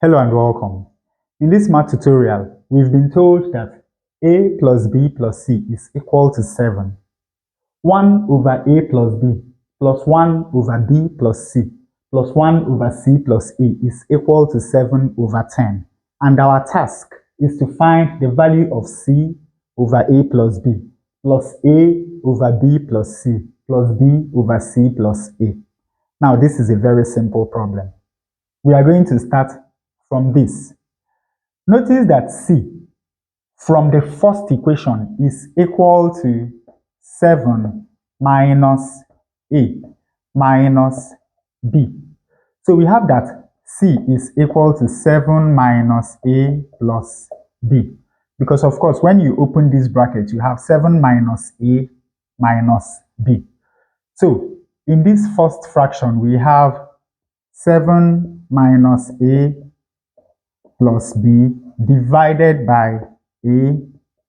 Hello and welcome. In this math tutorial, we've been told that a plus b plus c is equal to 7. 1 over a plus b plus 1 over b plus c plus 1 over c plus a is equal to 7 over 10. And our task is to find the value of c over a plus b plus a over b plus c plus b over c plus a. Now, this is a very simple problem. We are going to start from this. Notice that c from the first equation is equal to 7 minus a minus b. So we have that c is equal to 7 minus a plus b. Because of course, when you open this bracket, you have 7 minus a minus b. So in this first fraction, we have 7 minus a plus b divided by a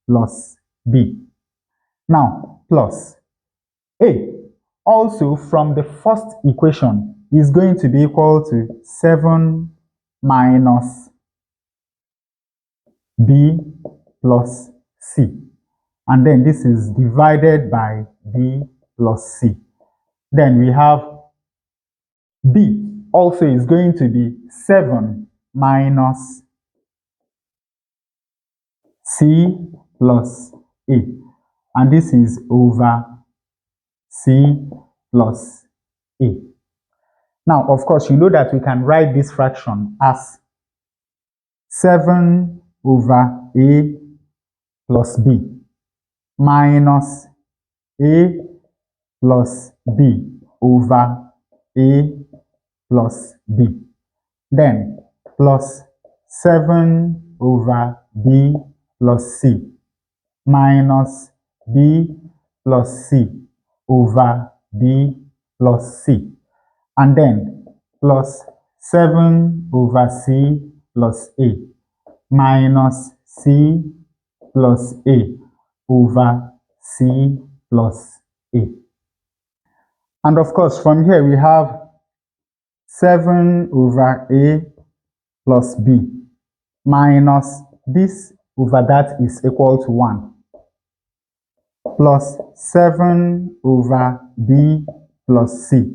plus b. Now, plus a also from the first equation is going to be equal to 7 minus b plus c. And then this is divided by b plus c. Then we have b also is going to be 7 minus c plus a, and this is over c plus a. Now, of course, you know that we can write this fraction as 7 over a plus b minus a plus b over a plus b. Then plus 7 over b plus c minus b plus c over b plus c. And then plus 7 over c plus a minus c plus a over c plus a. And of course, from here we have 7 over a plus b minus this over that is equal to 1 plus 7 over b plus c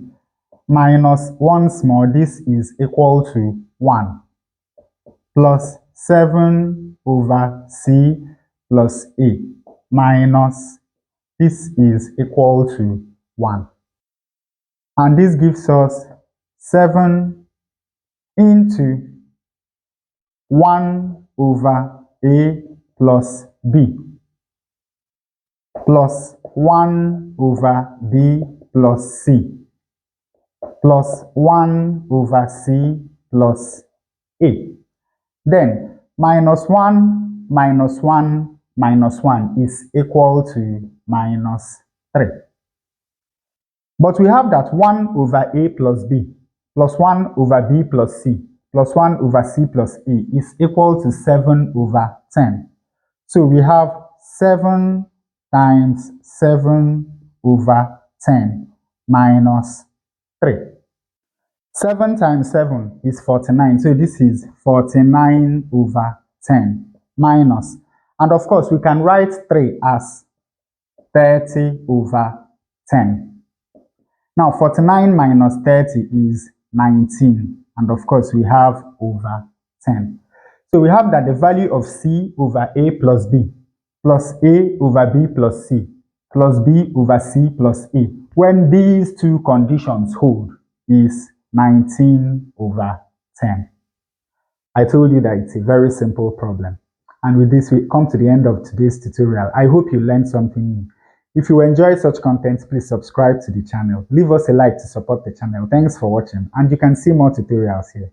minus once more this is equal to 1 plus 7 over c plus a minus this is equal to 1. And this gives us 7 into 1 over a plus b plus 1 over b plus c plus 1 over c plus a. Then minus 1 minus 1 minus 1 is equal to minus 3. But we have that 1 over a plus b plus 1 over b plus c plus 1 over c plus a is equal to 7 over 10. So we have 7 times 7 over 10 minus 3. 7 times 7 is 49. So this is 49 over 10 minus. And of course, we can write 3 as 30 over 10. Now, 49 minus 30 is 19. And of course, we have over 10. So we have that the value of c over a plus b plus a over b plus c plus b over c plus a, when these two conditions hold, is 19 over 10. I told you that it's a very simple problem. And with this, we come to the end of today's tutorial. I hope you learned something new. If you enjoy such content, please subscribe to the channel. Leave us a like to support the channel. Thanks for watching, and you can see more tutorials here.